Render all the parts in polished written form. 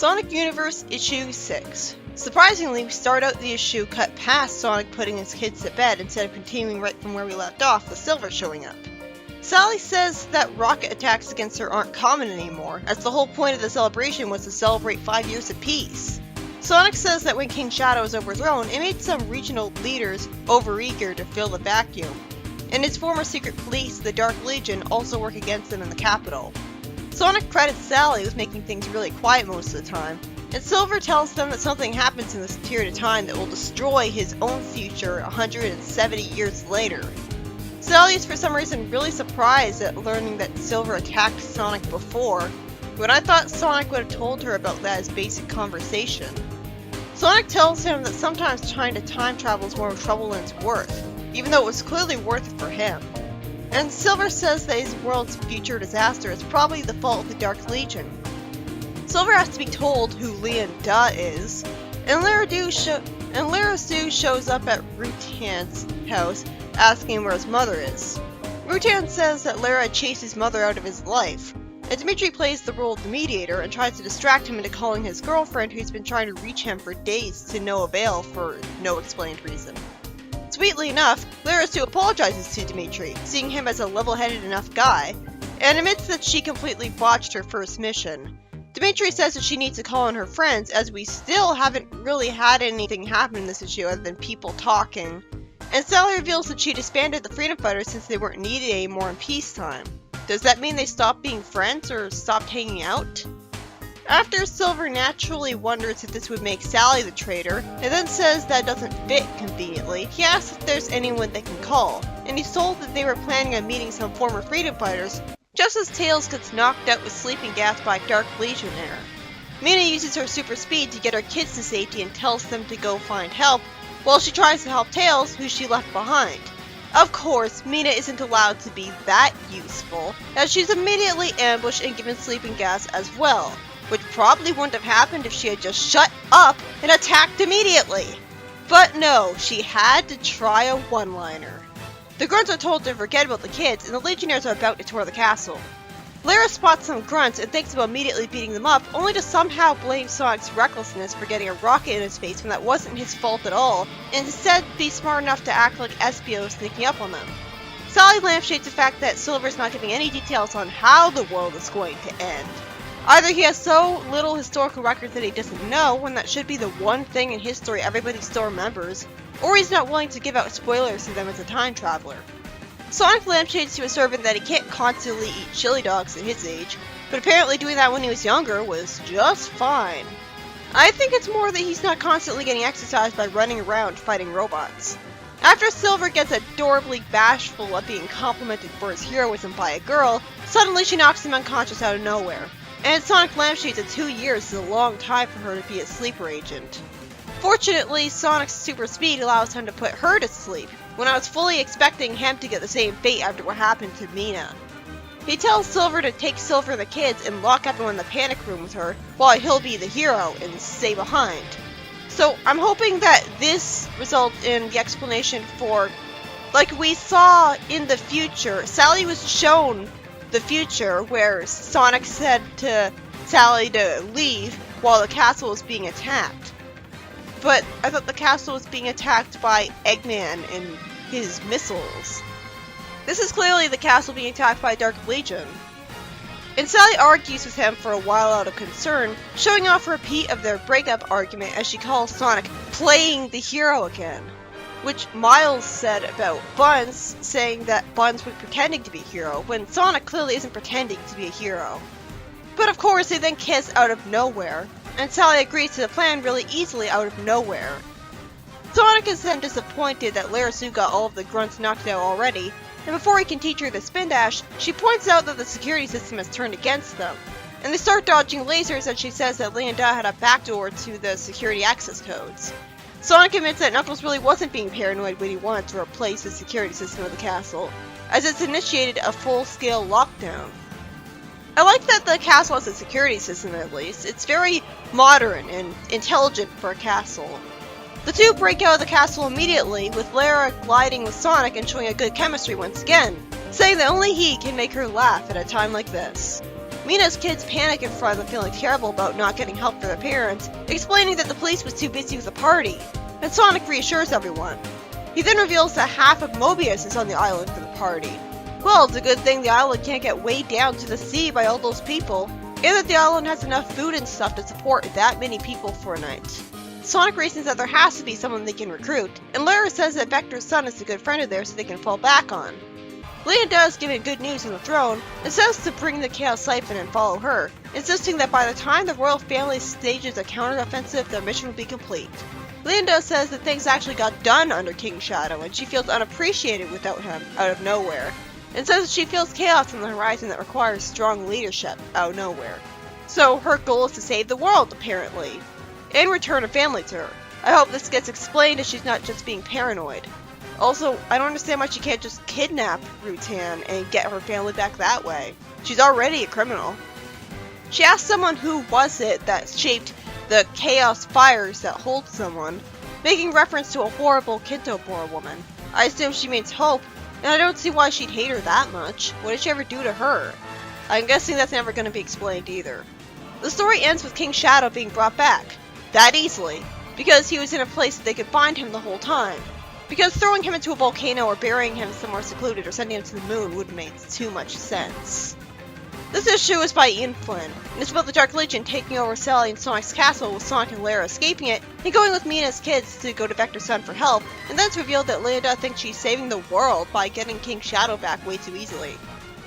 Sonic Universe Issue 6. Surprisingly, we start out the issue cut past Sonic putting his kids to bed instead of continuing right from where we left off with Silver showing up. Sally says that rocket attacks against her aren't common anymore, as the whole point of the celebration was to celebrate 5 years of peace. Sonic says that when King Shadow was overthrown, it made some regional leaders overeager to fill the vacuum, and his former secret police, the Dark Legion, also work against them in the capital. Sonic credits Sally with making things really quiet most of the time, and Silver tells them that something happens in this period of time that will destroy his own future 170 years later. Sally is for some reason really surprised at learning that Silver attacked Sonic before, when I thought Sonic would have told her about that as basic conversation. Sonic tells him that sometimes trying to time travel is more trouble than it's worth, even though it was clearly worth it for him. And Silver says that his world's future disaster is probably the fault of the Dark Legion. Silver has to be told who Leon Duh is, and Lara Sue shows up at Rutan's house asking where his mother is. Rutan says that Lara chased his mother out of his life, and Dimitri plays the role of the mediator and tries to distract him into calling his girlfriend, who's been trying to reach him for days to no avail for no explained reason. Sweetly enough, Lara Sue apologizes to Dimitri, seeing him as a level-headed enough guy, and admits that she completely botched her first mission. Dimitri says that she needs to call on her friends, as we still haven't really had anything happen in this issue other than people talking, and Sally reveals that she disbanded the Freedom Fighters since they weren't needed anymore in peacetime. Does that mean they stopped being friends or stopped hanging out? After Silver naturally wonders if this would make Sally the traitor, and then says that doesn't fit conveniently, he asks if there's anyone they can call, and he's told that they were planning on meeting some former Freedom Fighters, just as Tails gets knocked out with sleeping gas by Dark Legionnaire. Mina uses her super speed to get her kids to safety and tells them to go find help, while she tries to help Tails, who she left behind. Of course, Mina isn't allowed to be that useful, as she's immediately ambushed and given sleeping gas as well, which probably wouldn't have happened if she had just shut up and attacked immediately. But no, she had to try a one-liner. The grunts are told to forget about the kids, and the Legionnaires are about to tour the castle. Lara spots some grunts and thinks about immediately beating them up, only to somehow blame Sonic's recklessness for getting a rocket in his face when that wasn't his fault at all, and instead be smart enough to act like Espio sneaking up on them. Sally lampshades the fact that Silver's not giving any details on how the world is going to end. Either he has so little historical record that he doesn't know, when that should be the one thing in history everybody still remembers, or he's not willing to give out spoilers to them as a time traveler. Sonic lampshades to a servant that he can't constantly eat chili dogs at his age, but apparently doing that when he was younger was just fine. I think it's more that he's not constantly getting exercise by running around fighting robots. After Silver gets adorably bashful at being complimented for his heroism by a girl, suddenly she knocks him unconscious out of nowhere. And Sonic lampshades at 2 years is a long time for her to be a sleeper agent. Fortunately, Sonic's super speed allows him to put her to sleep, when I was fully expecting him to get the same fate after what happened to Mina. He tells Silver to take Silver and the kids and lock everyone in the panic room with her, while he'll be the hero and stay behind. So I'm hoping that this results in the explanation for, like we saw in the future, Sally was shown the future where Sonic said to Sally to leave while the castle was being attacked. But I thought the castle was being attacked by Eggman and his missiles. This is clearly the castle being attacked by Dark Legion. And Sally argues with him for a while out of concern, showing off a repeat of their breakup argument as she calls Sonic playing the hero again. Which Miles said about Buns, saying that Buns was pretending to be a hero, when Sonic clearly isn't pretending to be a hero. But of course, they then kiss out of nowhere, and Sally agrees to the plan really easily out of nowhere. Sonic is then disappointed that Lara Sue got all of the grunts knocked out already, and before he can teach her the spin dash, she points out that the security system has turned against them, and they start dodging lasers, and she says that Leon Duh had a backdoor to the security access codes. Sonic admits that Knuckles really wasn't being paranoid when he wanted to replace the security system of the castle, as it's initiated a full-scale lockdown. I like that the castle has a security system at least. It's very modern and intelligent for a castle. The two break out of the castle immediately, with Lara gliding with Sonic and showing a good chemistry once again, saying that only he can make her laugh at a time like this. Mina's kids panic in front of them, feeling terrible about not getting help for their parents, explaining that the police was too busy with the party, and Sonic reassures everyone. He then reveals that half of Mobius is on the island for the party. Well, it's a good thing the island can't get weighed down to the sea by all those people, and that the island has enough food and stuff to support that many people for a night. Sonic reasons that there has to be someone they can recruit, and Lara says that Vector's son is a good friend of theirs so they can fall back on. Leonda is given good news on the throne and says to bring the Chaos Siphon and follow her, insisting that by the time the royal family stages a counter-offensive, their mission will be complete. Leonda says that things actually got done under King Shadow and she feels unappreciated without him out of nowhere, and says that she feels chaos on the horizon that requires strong leadership out of nowhere. So her goal is to save the world, apparently, and return a family to her. I hope this gets explained as she's not just being paranoid. Also, I don't understand why she can't just kidnap Rutan and get her family back that way. She's already a criminal. She asks someone who was it that shaped the chaos fires that hold someone, making reference to a horrible Kintobora woman. I assume she means Hope, and I don't see why she'd hate her that much. What did she ever do to her? I'm guessing that's never going to be explained either. The story ends with King Shadow being brought back. That easily. Because he was in a place that they could find him the whole time. Because throwing him into a volcano or burying him somewhere secluded or sending him to the moon wouldn't make too much sense. This issue is by Ian Flynn, and it's about the Dark Legion taking over Sally and Sonic's castle with Sonic and Lara escaping it, and going with Mina's kids to go to Vector's son for help, and then it's revealed that Leonda thinks she's saving the world by getting King Shadow back way too easily.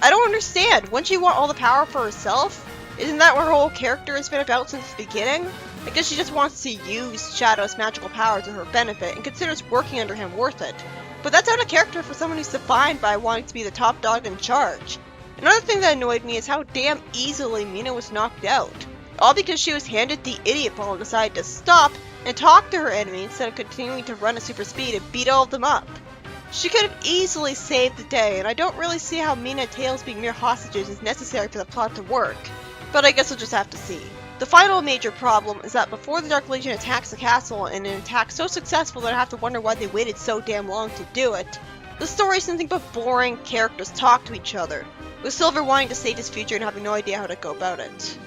I don't understand, wouldn't she want all the power for herself? Isn't that what her whole character has been about since the beginning? I guess she just wants to use Shadow's magical power to her benefit and considers working under him worth it. But that's out of character for someone who's defined by wanting to be the top dog in charge. Another thing that annoyed me is how damn easily Mina was knocked out. All because she was handed the idiot ball and decided to stop and talk to her enemy instead of continuing to run at super speed and beat all of them up. She could have easily saved the day, and I don't really see how Mina and Tails being mere hostages is necessary for the plot to work. But I guess we'll just have to see. The final major problem is that before the Dark Legion attacks the castle, and an attack so successful that I have to wonder why they waited so damn long to do it, the story is nothing but boring characters talk to each other, with Silver wanting to save his future and having no idea how to go about it.